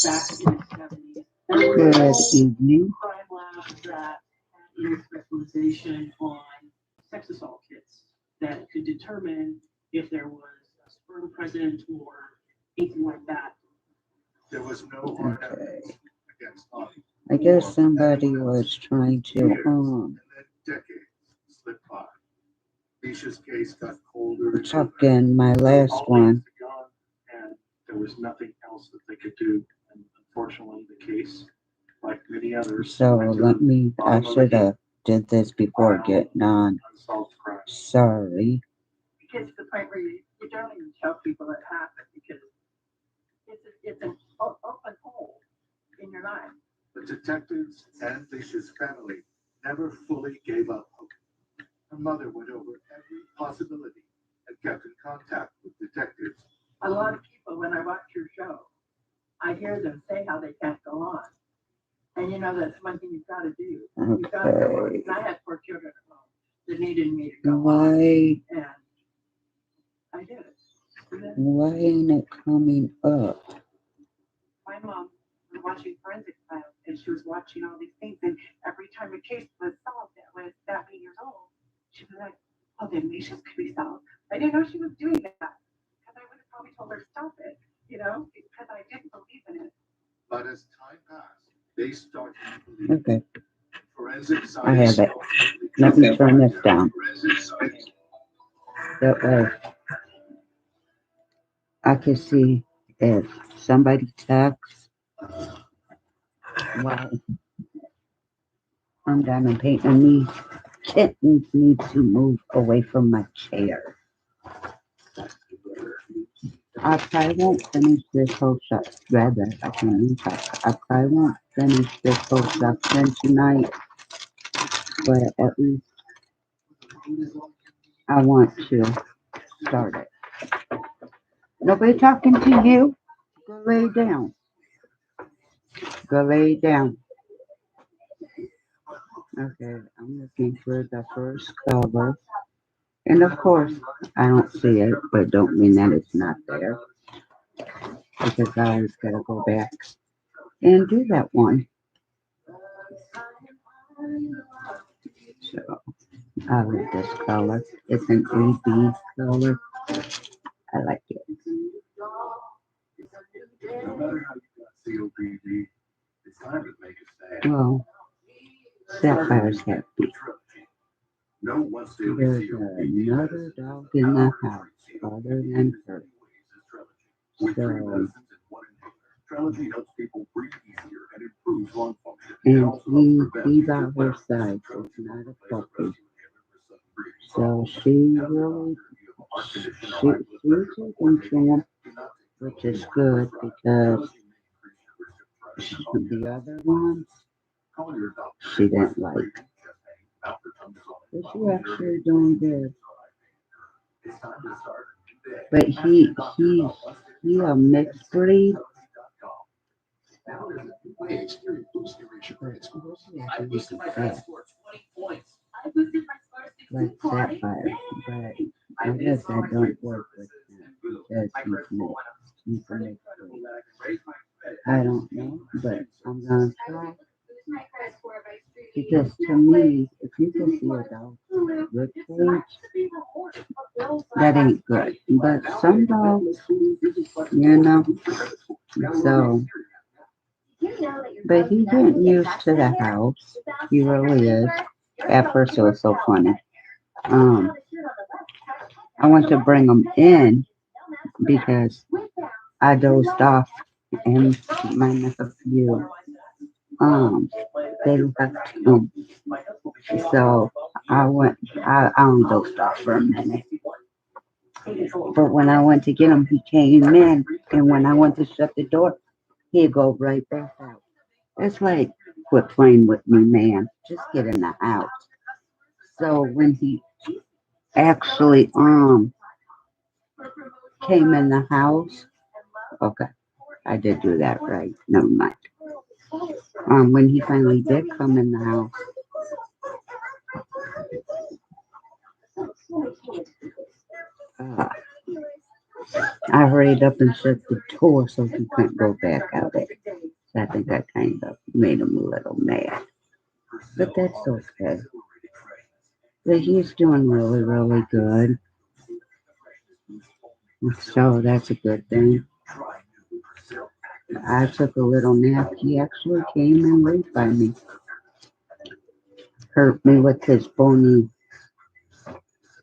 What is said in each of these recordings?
Back in the 70s, there were Good no evening. crime labs that had any specialization on sex assault kits that could determine if there was a sperm present or anything like that. There was no hard Okay. evidence against Bobby. I guess somebody was trying to And then decades slipped by. Misha's case got colder and tuck colder. in my last All one. things had gone, and there was nothing else that they could do. And unfortunately, the case, like many others, So went to let me, the I bottom of should the have did this before pile getting of on. unsolved crimes. Sorry. It gets to the point where you don't even tell people it happened because it's an open hole in your life. The detectives and Misha's family never fully gave up hope. Her mother went over every possibility and kept in contact with detectives. A lot of people, when I watch your show, I hear them say how they can't go on. And you know, that's one thing you've got to do. You've got to go on. Okay. And I had 4 children at home that needed me to go on. Why, And I did it. And then why ain't it coming up? My mom was watching forensic files and she was watching all these things. And every time a case was solved that was that many years old, she was like, oh, then Misha's could be solved. I didn't know she was doing that because I would have probably told her, stop it, because I didn't believe in it. But as time passed, they started to believe. Okay, Forensic I have science. it. Let me turn this down. That way I can see if somebody texts while I'm done and painting. These kittens need to move away from my chair. I probably won't finish this whole rather, I can't even talk. I probably won't finish this whole section tonight, but at least I want to start it. Nobody talking to you? Go lay down. Go lay down. Okay, I'm looking for the first cover. And of course, I don't see it, but don't mean that it's not there. Because I always gotta go back and do that one. So I like this color. It's an AB color. I like it. No matter how you got COPD, it's time to make a stand. Well, Sapphire's happy. No one still There's another dog in the house other than her. So, Trilogy helps people breathe easier and improves lung function. and he by her side, so it's not a puppy. So she really, she's taking to him, which is good because the other ones she didn't like. But she actually doing good. But he a mixed breed. Like Sapphire, but I guess I don't work with him because he's a mixed breed. I don't know, but I'm gonna try. Because to me, if you can see a dog with cage, that ain't good. But some dogs, so, but he getting used to the house. He really is. At first, it was so funny. Um, I want to bring him in because I dozed off and my nephew, they left him. So I only dozed off for a minute. But when I went to get him, he came in, and when I went to shut the door, he'd go right back out. It's like, quit playing with me, man. Just get in the house. So when he actually came in the house, okay, I did do that right. Never mind. When he finally did come in the house, uh, I hurried up and shut the door so he couldn't go back out it. So I think I kind of made him a little mad. But that's okay. But he's doing really, really good. So that's a good thing. I took a little nap. He actually came and laid by me. Hurt me with his bony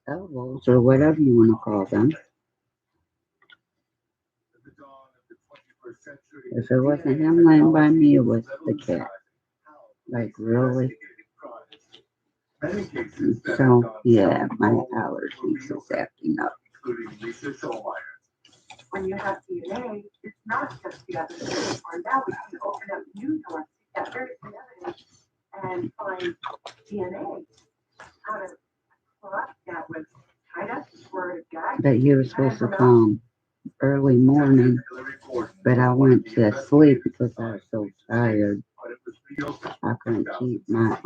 elbows or whatever you want to call them. If it wasn't him laying by me, it was the cat. Like, really? So, yeah, my allergies is acting up. When you have DNA, it's not just the other thing. Or now we can open up new doors, get very good evidence, and find DNA out of cloth that was tied up or gagged. But he was supposed to come early morning, but I went to sleep because I was so tired. I couldn't keep my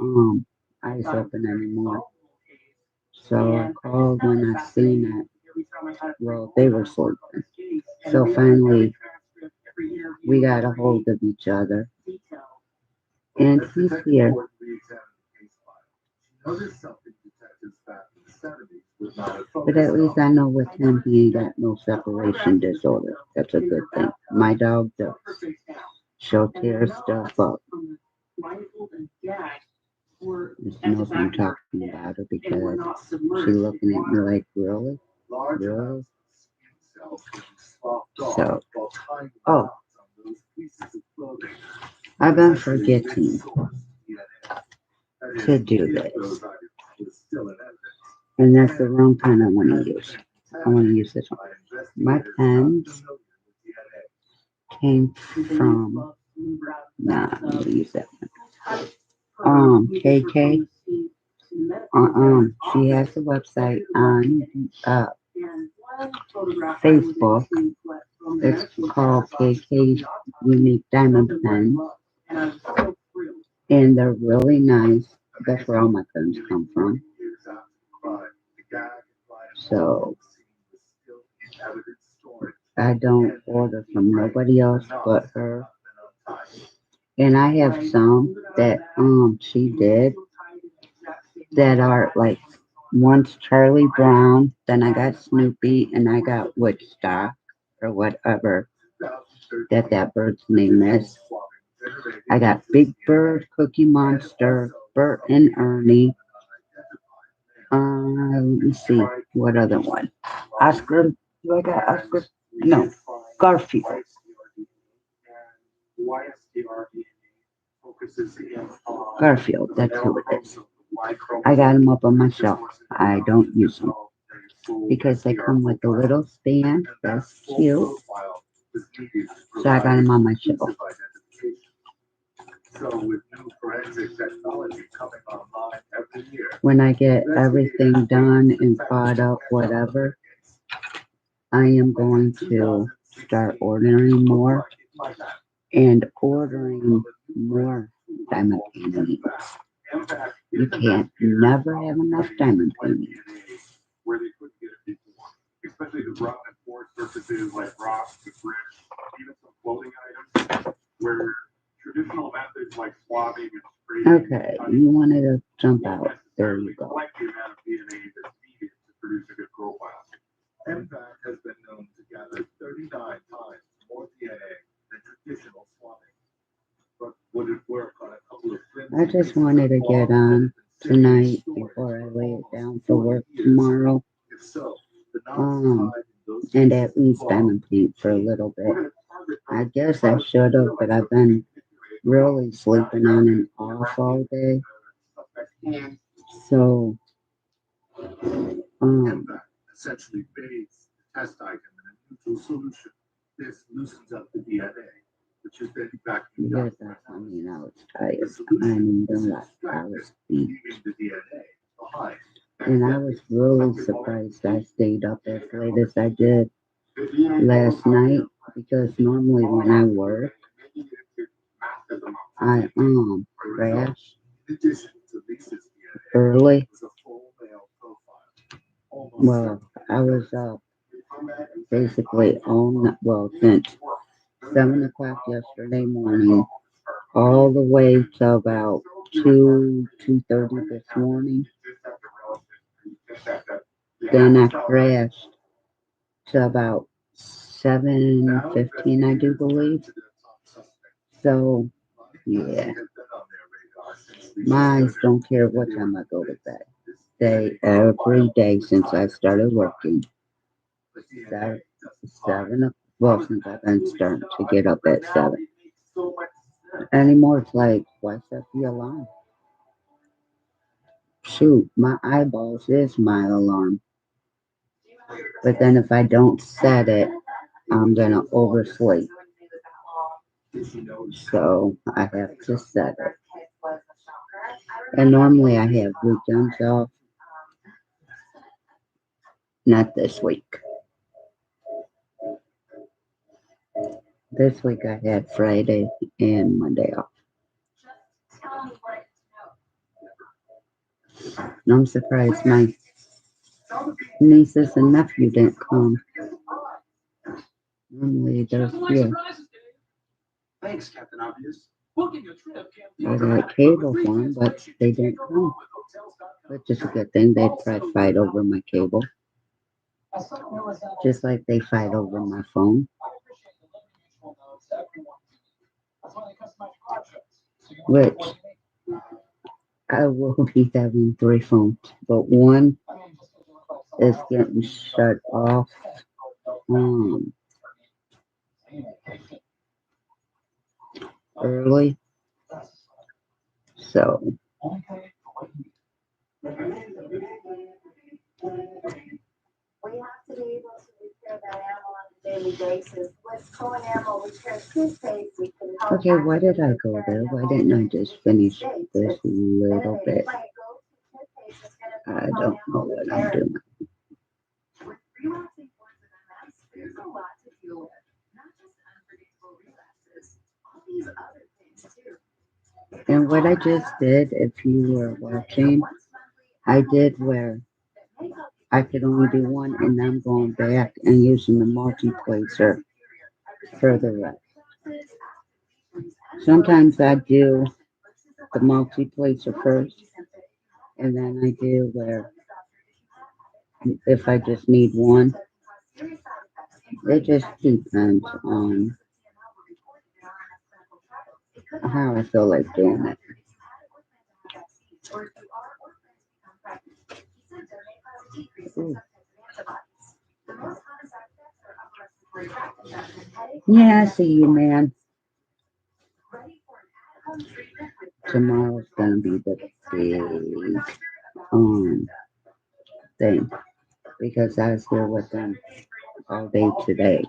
eyes open anymore. So I called when I seen it. Well, they were sleeping. So finally, we got a hold of each other. And he's here. But at least I know with him, he ain't got no separation disorder. That's a good thing. My dog does. She'll tear stuff up. Just knows I'm talking about her because she's looking at me like, really? Really? So, oh, I've been forgetting to do this. And that's the wrong pen I want to use. I want to use this one. My pens came from, nah, I'm going to use that one. KK, she has a website on Facebook. It's called KK Unique Diamond Pens. And they're really nice. That's where all my pens come from. So I don't order from nobody else but her. And I have some that she did that are like one's Charlie Brown, then I got Snoopy, and I got Woodstock or whatever that bird's name is. I got Big Bird, Cookie Monster, Bert and Ernie. Let me see what other one. Oscar. Do I got Oscar? No, Garfield. Garfield. That's who it is. I got them up on my shelf. I don't use them because they come with a little stand. That's cute. So I got them on my shelf. When I get everything done and caught up, whatever, I am going to start ordering more and ordering more diamond paintings. You can't never have enough diamond paintings. Okay, you wanted to jump out. There you go. I just wanted to get on tonight before I lay it down for work tomorrow. And at least diamond paint for a little bit. I guess I should have, but I've been really sleeping on and off all day. So, yes, I mean, I was tired. I mean, I was beat. And I was really surprised I stayed up as late as I did last night because normally when I work, I crash early. Well, I was up basically since 7 o'clock yesterday morning, all the way to about 2:30 this morning. Then I crashed to about 7:15, I do believe. So, yeah, my eyes don't care what time I go to bed. Every day since I started working, seven, since I've been starting to get up at 7. Anymore, it's like, why set the alarm? Shoot, my eyeballs is my alarm. But then if I don't set it, I'm gonna oversleep. So I have to set it. And normally I have weekends off. Not this week. This week I had Friday and Monday off. And I'm surprised my nieces and nephew didn't come. Normally they're here. Thanks, Captain Obvious. I got cable for them, but they didn't come. Which is a good thing. They'd probably fight over my cable. Just like they fight over my phone. Which I will be having 3 phones, but one is getting shut off early. So We have to be able to repair that ammo on a daily basis. With Cohen Ammo Repair Toothpaste, we can help. okay, why did I go there? Why didn't I just finish this little bit? I don't know what I'm doing. With relapsing forms of MS, there's a lot to deal with. Not just unpredictable relapses, all these other things too. And what I just did, if you were watching, I did where I could only do one, and I'm going back and using the multiplacer for the rest. Sometimes I do the multiplacer first, and then I do where if I just need one, it just depends on how I feel like doing it. Ooh. Yeah, I see you, man. Tomorrow's gonna be the big thing because I was here with them all day today.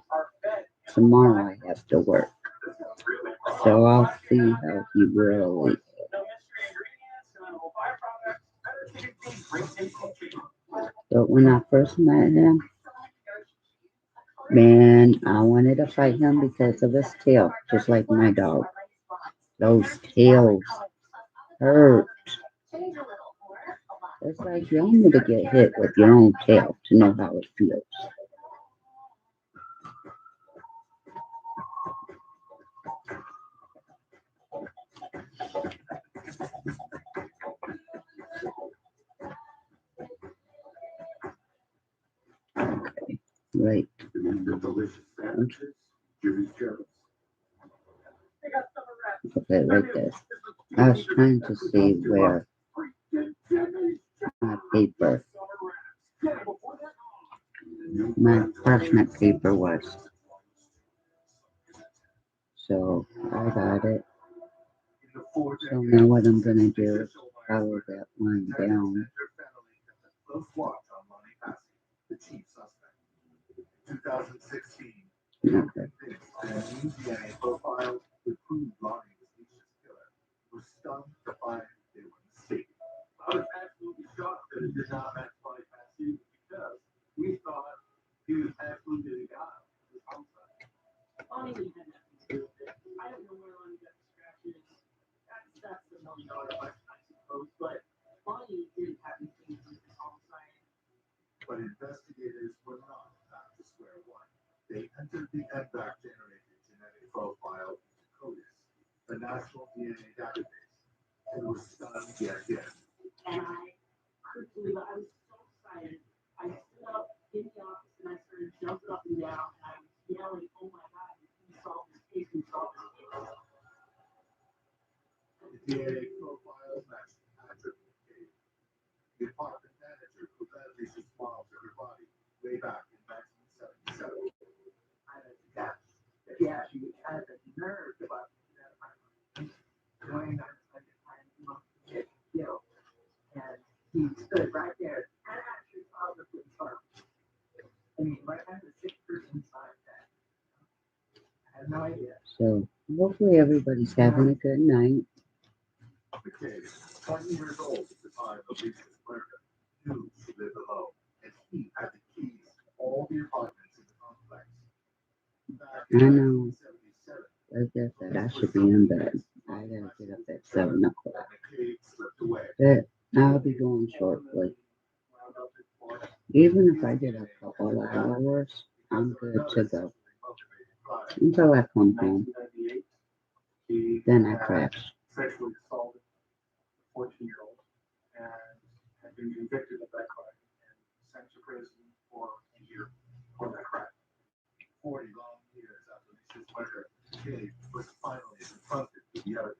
Tomorrow I have to work, so I'll see how he really. But when I first met him, man, I wanted to fight him because of his tail, just like my dog. Those tails hurt. It's like you need to get hit with your own tail to know how it feels. Right. Okay, right there. I was trying to see where my paper, my parchment paper was. So I got it. So now what I'm gonna do is follow that line down. Okay. Bonnie didn't have nothing to do with it. I don't know where Lonnie got the scratches. That's the $1 million question, I suppose. But Bonnie didn't have anything to do with this homicide. But investigators were not about to swear entered the NVAC-generated genetic profile into CODIS, the National DNA Database, and was stunned yet again. And I couldn't believe it. I was so excited. I stood up in the office and I started jumping up and down and I was yelling, oh my God, we solved this case, we solved this case. The DNA profile matched Patrick McCabe, the apartment manager who led Lisa's mom to her body way back in 1977. Yeah, she had the nerve about that apartment. Going on a time to get killed. And he stood right there and actually saw the police car. I mean, right as a sick person inside that. I have no idea. So hopefully everybody's having a good night. McCabe, 20 years old at the time of Lisa's murder, knew she lived alone, and he had the keys to all the apartments in the complex. Back I in know. 1977, Like I said, I should be in bed. I gotta get up at 7 o'clock. McCabe slipped away. But I'll be going shortly. Even if I get a couple of hours, I'm good to go. Until I come home. Then I crash. Sexually assaulted a 14-year-old and had been convicted of that crime and sent to prison for a year for that crime. 40 long years after Lisa's murder, Gabe was finally confronted with the evidence.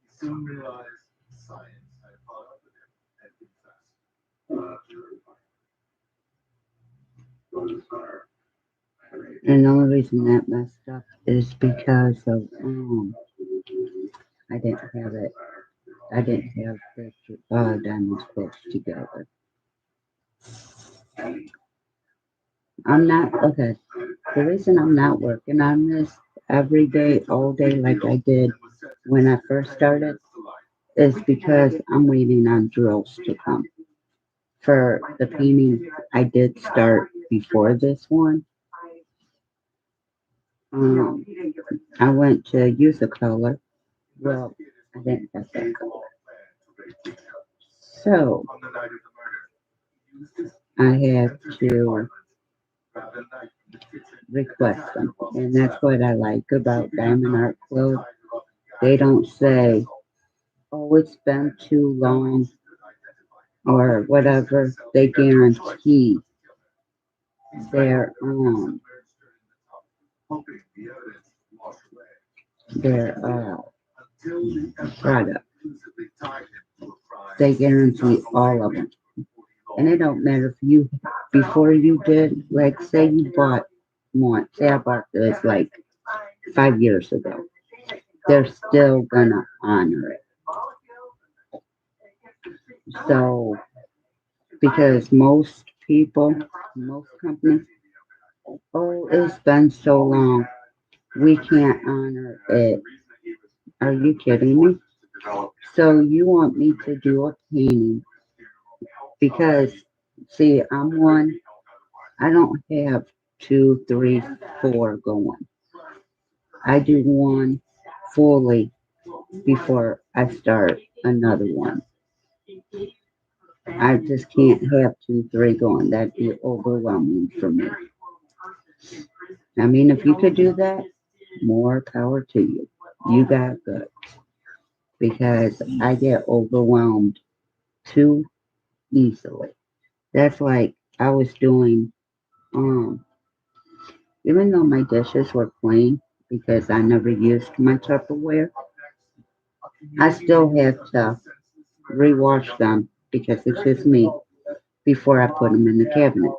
He soon realized science had caught up with him and confessed. And the only reason that messed up is because of I didn't have it. I didn't have the diamonds close together. I'm not okay. The reason I'm not working on this every day, all day, like I did when I first started, is because I'm waiting on drills to come. For the painting, I did start before this one. I went to use a color. Well, I didn't have that color. So I had to request them. And that's what I like about Diamond Art Club. They don't say, oh, it's been too long or whatever. They guarantee their product. They guarantee all of them. And it don't matter if you, before you did, like say you bought one, say I bought this like 5 years ago, they're still gonna honor it. So, because most people, most companies, oh, it's been so long, we can't honor it. Are you kidding me? So you want me to do a painting because, see, I'm one, I don't have 2, 3, 4 going. I do one fully before I start another one. I just can't have 2, 3 going. That'd be overwhelming for me. I mean, if you could do that, more power to you. You got good. Because I get overwhelmed too easily. That's like I was doing, even though my dishes were clean because I never used my Tupperware, I still have to rewash them because it's just me before I put them in the cabinet.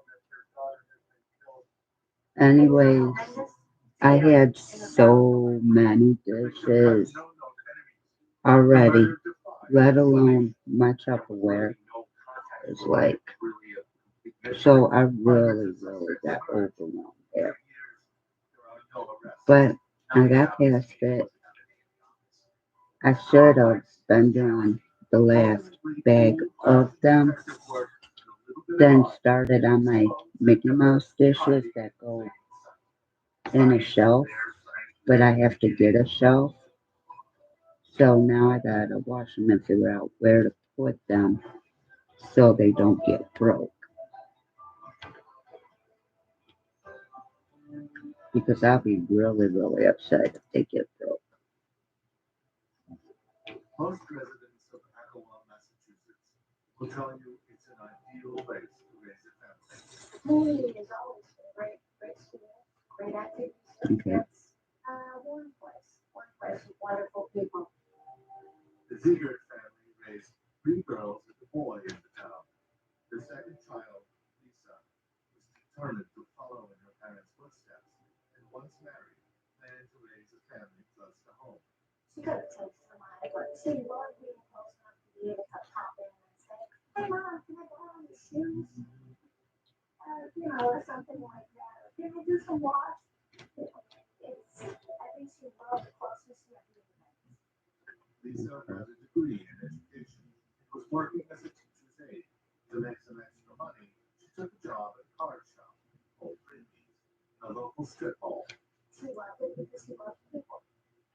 Anyways, I had so many dishes already, let alone my Tupperware. It's like, so I really, really got overwhelmed there. But I got past it. I should have been doing the last bag of them, then started on my Mickey Mouse dishes that go in a shelf, but I have to get a shelf. So now I gotta wash them and figure out where to put them so they don't get broke. because I'll be really, really upset if they get broke. Most residents of Agawam, Massachusetts will tell you it's an ideal place to raise a family. Community is always been great school, great activities for Okay. kids. One place with wonderful people. The Ziegert family raised three girls and a boy in the town. The second child, Lisa, was determined to follow in her parents' footsteps and once married, planned to raise a family close to home. She could have taken somebody, but she loved being close enough to be able to pop in and say, "Hey, Mom, can I borrow your shoes?" Or something like that. Or can I do some wash? I think she loved the closeness she had to the parents. Lisa got a degree in education and was working as a teacher's aide. To make some extra money, she took a job at a card shop, Old Grimby's, in a local strip mall. She loved it because she loved people.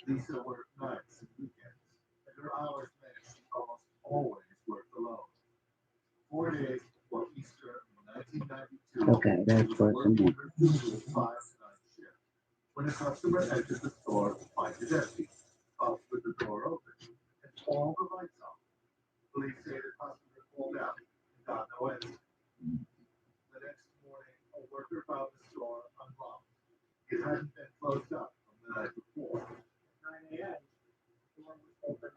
Lisa worked nights and weekends, and her hours meant she almost always worked alone. 4 days before Easter in 1992, Okay, that's she was worth some working more. her usual 5 to 9 shift when a customer entered the store to find it empty, up with the door open, and all the lights off. Police say the customer pulled out and got no answer. The next morning, a worker found the store unlocked. It hadn't been closed up from the night before. 9 a.m. The door was open.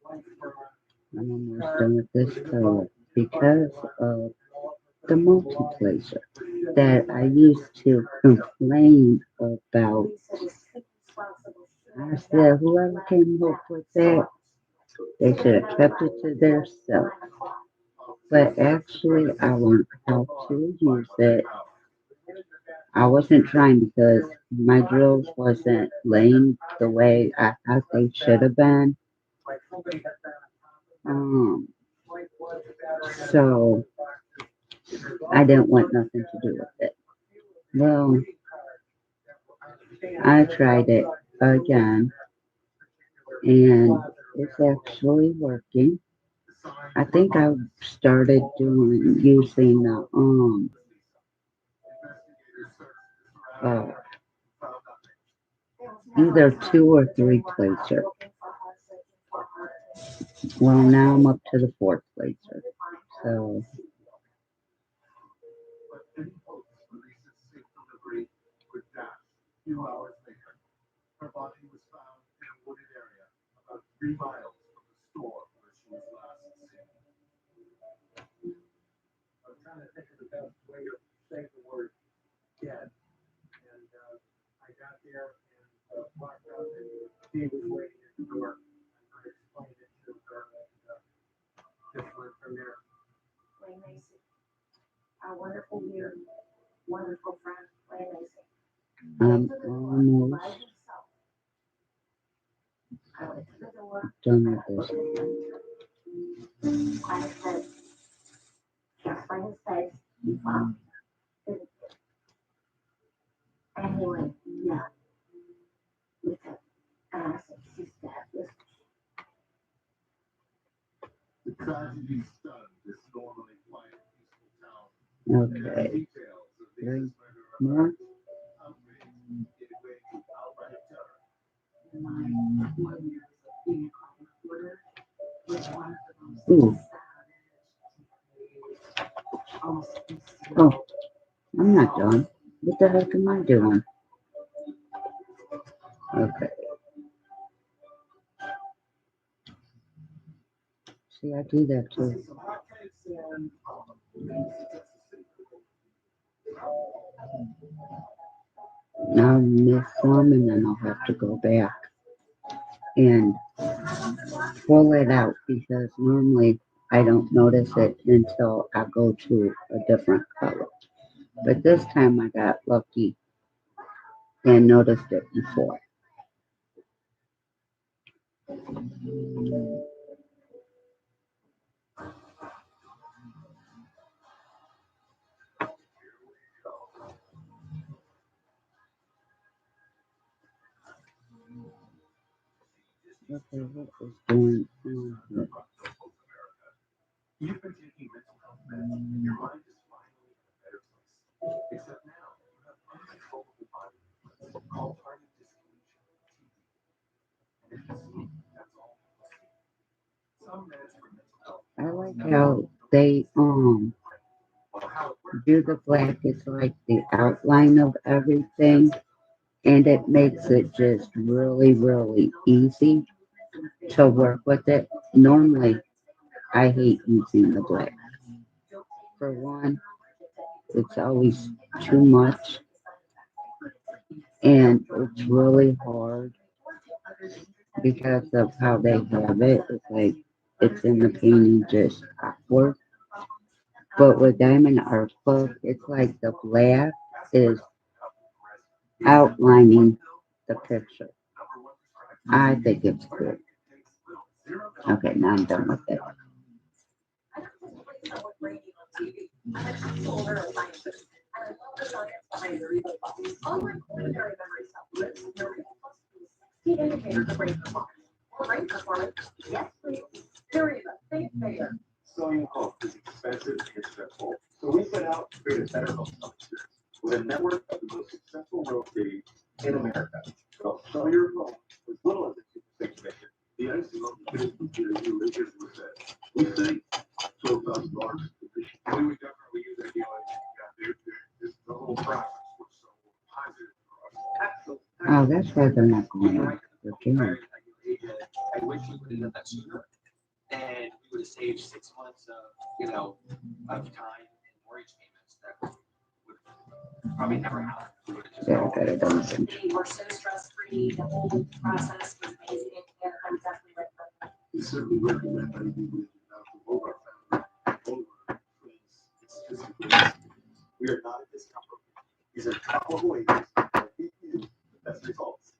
Lights were on. I'm almost done with this color because of the multiplacer that I used to complain about. Lisa was too responsible. I said, whoever came up with that, they should have kept it to themselves. But actually, I learned how to use it. I wasn't trying because my drills wasn't laying the way I thought they should have been. Um, so I didn't want nothing to do with it. Well, I tried it again and it's actually working. I think I started using the uh either 2 or 3 placer. Well, now I'm up to the 4th placer. So But any hopes for Lisa's safe delivery were dashed a few hours later. Her body was found in a wooded area about 3 miles from the store where she was last seen. I was trying to think of the best way to say the word dead. And I got there and walked out and he was waiting at the door. And I explained it to her and just went from there. Ray Macy, our wonderful leader, wonderful friend, Ray Macy. I'm Came to the door by almost himself. I went to the door. done I with looked this. at him. I said, just by his face, he found it. And he went, yeah. He said, and I said, she's dead. The tragedy stunned this normally quiet, peaceful town. And as Okay, details of 3 Lisa's murder more. emerged, outrage gave way to outright terror. In my 1 years of being a crime reporter, was one of the most Ooh, savage, almost oh, I'm not done. What the heck am I doing? Okay, see, I do that too. Some hotcakes and I'll miss some and then I'll have to go back and pull it out because normally I don't notice it until I go to a different color. But this time I got lucky and noticed it before. Okay, what is going on here? you've been taking mental health meds and your mind is finally in a better place. Except now you have uncontrollable body movements. like how they do the black. It's like the outline of everything, and it makes it just really, really easy to work with it. Normally, I hate using the black. For one, it's always too much, and it's really hard because of how they have it. It's like it's in the painting just awkward. But with Diamond Art Book, it's like the black is outlining the picture. I think it's cool. Okay, now I'm done with it. Sewing home is expensive and stressful, so we set out to create a better home experience with a network of the most successful real estate in America. So sell your home as little as a 2% commission. The icing on the cake is the religious reset. We say $12,000 position. We would definitely use that deal. This the whole process was so positive for us. Oh, that's why they're not going to Virginia. I wish we would have done that sooner. And we would have saved 6 months of time and mortgage payments that would probably never happen. We would have just Yeah, I got it done. We were so stress-free, the whole process was amazing, and I'm definitely with them. We certainly recommend that we would have to hold our family, hold our friends. It's just we are not a discount program. These are top level agents that give you the best results.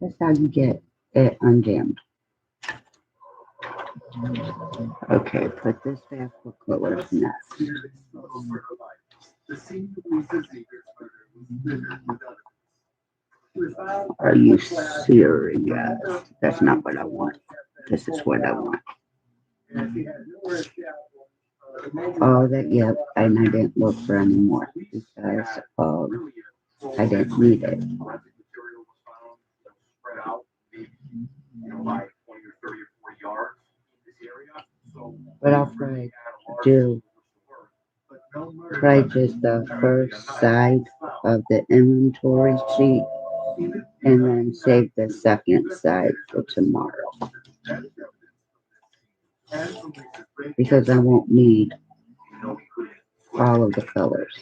That's how you get it undammed. Okay, put this back for colors next. The scene of Lisa Zeger's murder was littered with evidence. She was found Are you serious? That's not what I want. This is what I want. and she had numerous shells. Oh, that, yep, and I didn't look for any more because of, I didn't need it. Forensic material was found, spread out, maybe, by 20 or 30 or 40 yards in this area. So But I'll probably do probably just the first side of the inventory sheet and then save the second side for tomorrow because I won't need all of the colors.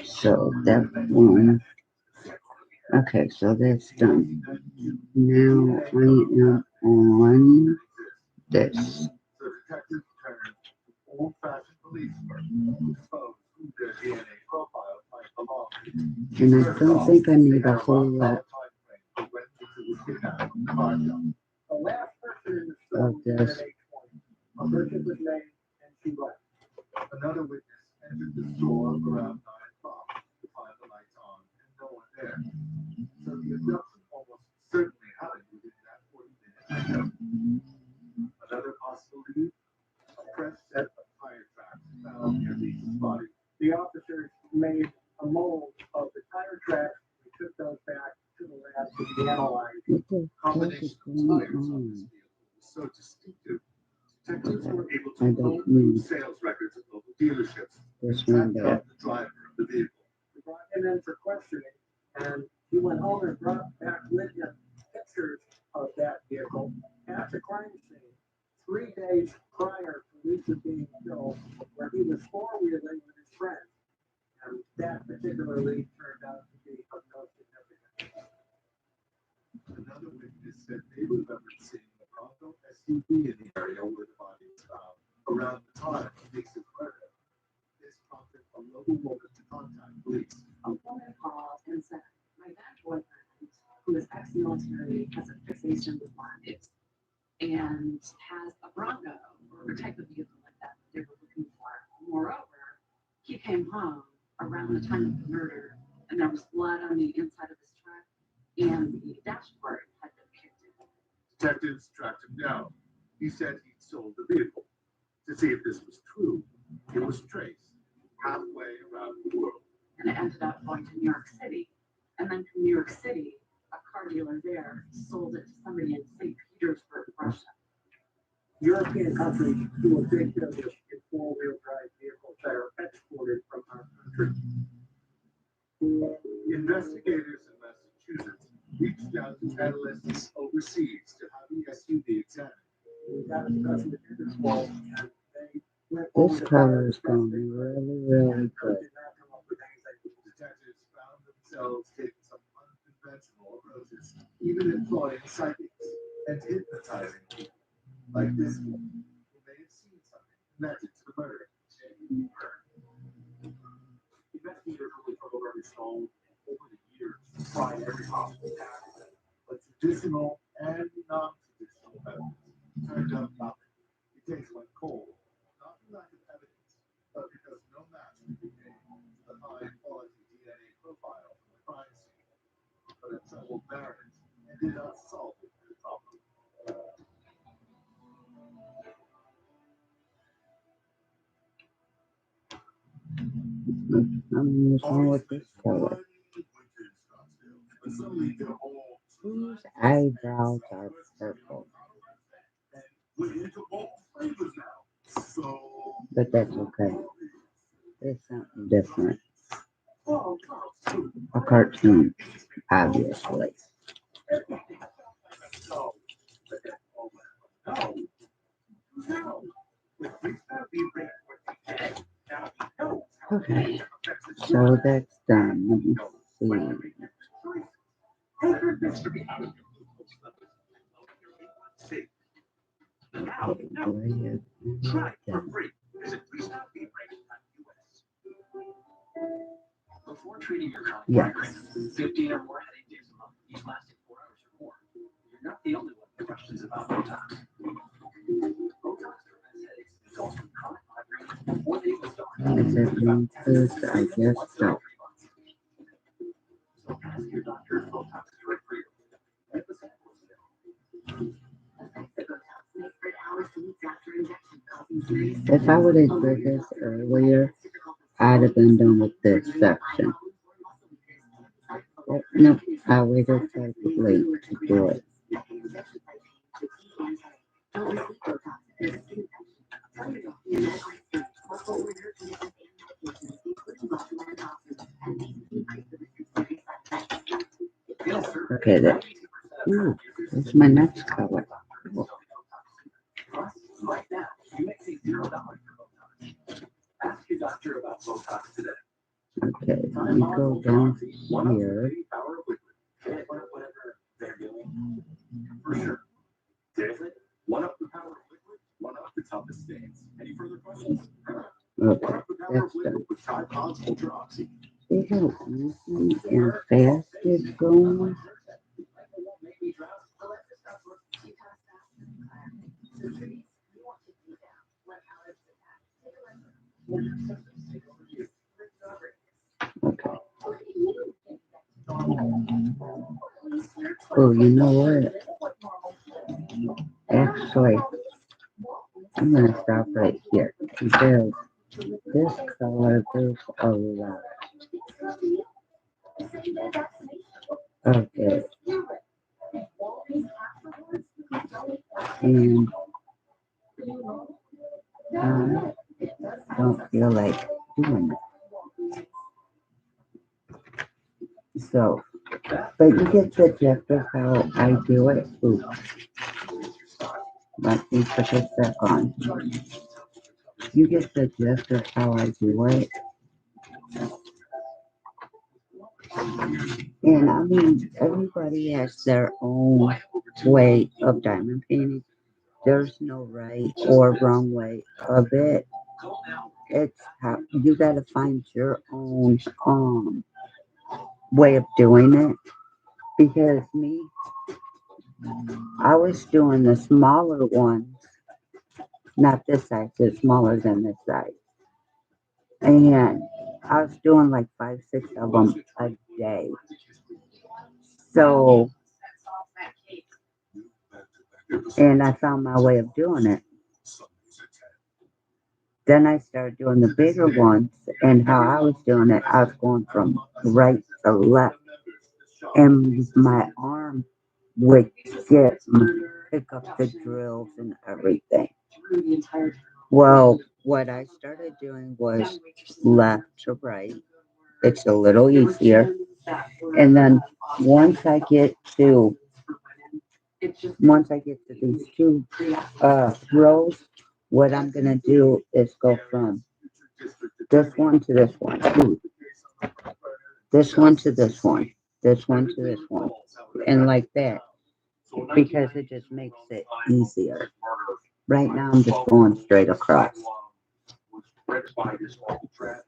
So that one, okay, so that's done. Now I am on this. So detectives turned to old-fashioned police work to expose who their DNA profile might belong to. And I don't think I need a whole lot The last person in the of story this. a purchase was made and she left. Another witness entered the store around 9 o'clock to find the lights on and no one there. So the abduction almost certainly happened within that 40-minute window. Another possibility, a fresh set of tire tracks found near Lisa's body. The officers made a mold of the tire tracks. We took those back to the lab to be analyzed. What the heck Combination is of going tires on on? this vehicle was so distinctive. Detectives were able I to don't pull need sales records at local dealerships. this Track one down there. the driver of the vehicle. We brought him in for questioning, and he went home and brought back with him pictures of that vehicle at the crime scene 3 days prior to Lisa being killed, where he was four-wheeling with his friends. And that particularly turned out to be of no significance. Another witness said they remembered seeing the Bronco SUV in the area where the body was found around the time of Lisa's murder. This prompted a local woman to contact police. A woman called and said, my then boyfriend, who is ex-military, has a fixation with bondage and has a Bronco or a type of vehicle like that they were looking for. Moreover, he came home around the time of the murder and there was blood on the inside of his truck and the dashboard had been kicked in. Detectives tracked him down. He said he'd sold the vehicle. To see if this was true, it was traced halfway around the world. And it ended up going to New York City. And then from New York City, a car dealer there sold it to somebody in St. Petersburg, Russia. European countries do a big business in four-wheel drive vehicles that are exported from our country. Investigators in Massachusetts reached out to analysts overseas to have the SUV examined. We got a specimen in this fall, and they went over This the color is fire going to be really, really good. did not come up with anything. Detectives found themselves taking some unconventional approaches, even employing psychics and hypnotizing people, like this one, who may have seen something connected to the murder. Investigators really drove every stone over the years, trying every possible tactic, but traditional and non-traditional methods turned up nothing. The case went cold, not for lack of evidence, but because no match could be made to the high-quality DNA profile from the crime scene. But untraveled barons and did not solve it to the problem. I'm using with this color. Whose eyebrows are purple? But that's okay. It's something different. A cartoon, obviously. Okay, so that's done. Let me see. Try it for free. Visit freestylebreak.us. Before treating your Yes. migraine, 15 or more headache days a month, each lasting 4 hours or more. You're not the only one with questions about Botox. Botox prevents headaches in adults with chronic migraine before they even start. Is it one first? I guess so. So ask your doctor if Botox is right for you. Get the samples today. If I would have read this earlier, I'd have been done with this section. But no, I waited till late to do it. Okay, then. Ooh, it's my next color. Right now, you may save $0 for Botox. Ask your doctor about Botox today. Okay, let me go down here. Whatever they're doing. For sure. Seriously? One up the power of liquid, one up the toughest stains. Any further questions? Okay, that's done. See how easy and fast it's going? Okay. Oh, you know what? Actually, I'm gonna stop right here because this color is a lot. Okay. And I don't feel like doing it. So, but you get the gist of how I do it. Ooh. Let me put this back on. You get the gist of how I do it. And I mean, everybody has their own way of diamond painting. There's no right or wrong way of it. It's how you gotta find your own way of doing it. Because me, I was doing the smaller ones, not this size, it's smaller than this size. And I was doing like 5, 6 of them a day. So, and I found my way of doing it. Then I started doing the bigger ones, and how I was doing it, I was going from right to left and my arm would get pick up the drills and everything. Well, what I started doing was left to right. It's a little easier. And then once I get to these two rows, what I'm gonna do is go from this one to this one, this one to this one, this one to this one, and like that, because it just makes it easier. Right now, I'm just going straight across,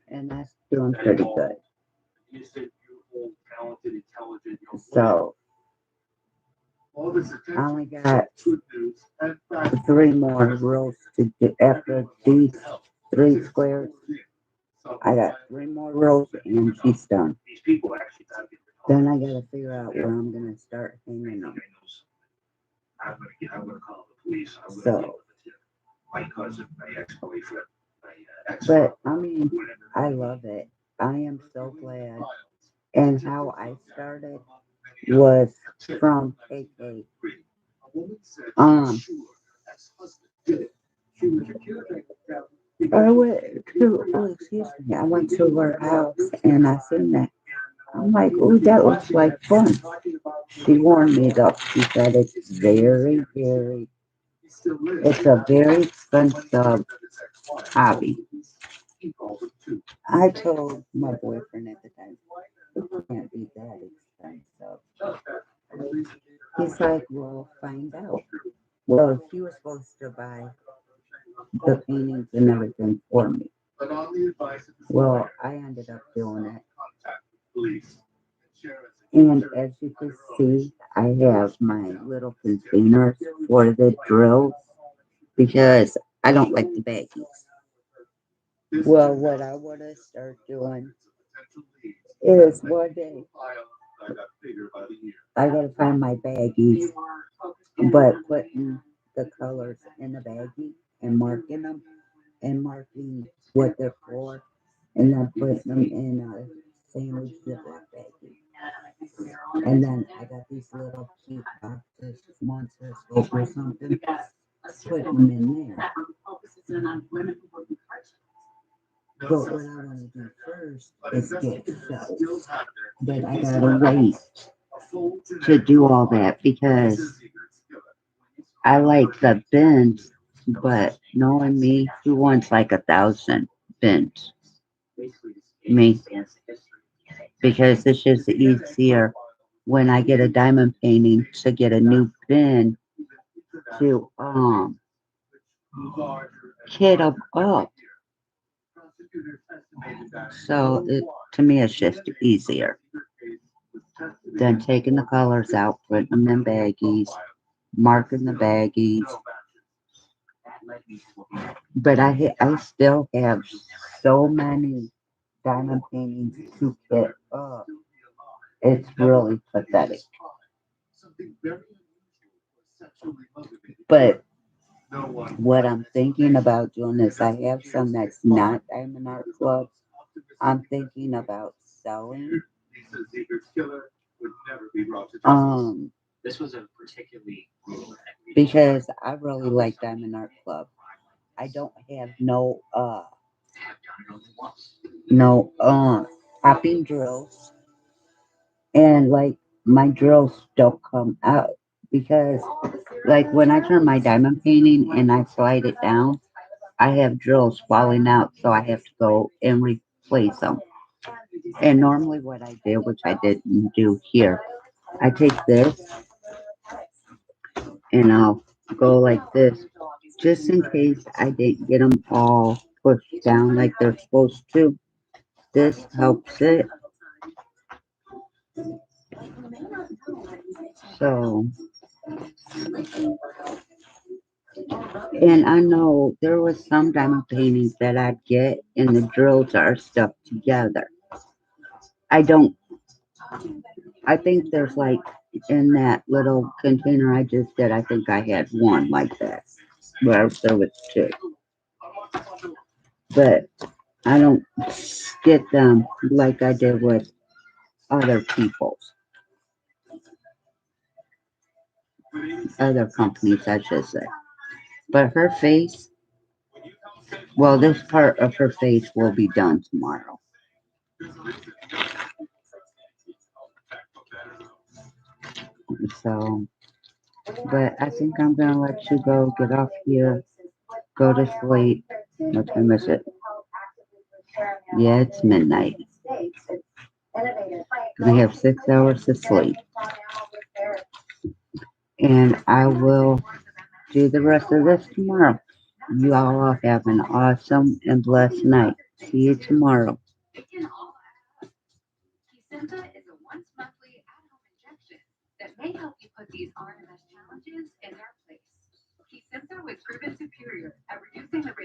and that's doing pretty good. So I only got 3 more rows to do after these 3 squares. I got 3 more rows and she's done. Then I gotta figure out where I'm gonna start hanging them. So, but I mean, I love it. I am so glad. And how I started was from KK. I went I went to her house and I seen that. I'm like, oh, that looks like fun. She warned me though. She said it's a very expensive hobby. I told my boyfriend at the time, it can't be that expensive. He's like, well, find out. Well, he was supposed to buy the paintings and everything for me. Well, I ended up doing it. And as you can see, I have my little containers for the drills because I don't like the baggies. Well, what I want to start doing is one day I gotta find my baggies, but putting the colors in the baggie and marking them and marking what they're for, and then putting them in a sandwich ziploc baggie. And then I got these little cute boxes, monster scope or something, putting them in there. But what I want to do first is get shelves. But I gotta wait to do all that because I like the bins, but knowing me, who wants like 1,000 bins? Me. Because it's just easier when I get a diamond painting to get a new bin to kit them up. So to me, it's just easier than taking the colors out, putting them in baggies, marking the baggies. But I still have so many diamond paintings to kit up. It's really pathetic. But what I'm thinking about doing is I have some that's not Diamond Art Club. I'm thinking about selling. This was a particularly Because I really like Diamond Art Club. I don't have no popping drills, and like my drills don't come out because like when I turn my diamond painting and I slide it down, I have drills falling out, so I have to go and replace them. And normally what I do, which I didn't do here, I take this and I'll go like this just in case I didn't get them all pushed down like they're supposed to. This helps it. So, and I know there was some diamond paintings that I'd get and the drills are stuck together. I don't, I think there's like in that little container I just did, I think I had one like that. Well, there was two. But I don't get them like I did with other people's. other companies, I should say. But her face, well, this part of her face will be done tomorrow. So, but I think I'm gonna let you go, get off here, go to sleep. What time is it? Yeah, it's midnight. We have 6 hours to sleep. And I will do the rest of this tomorrow. You all have an awesome and blessed night. See you tomorrow. Placenta is a once monthly at-home injection that may help you put these RMS challenges in their place. Placenta was proven superior at reducing the rate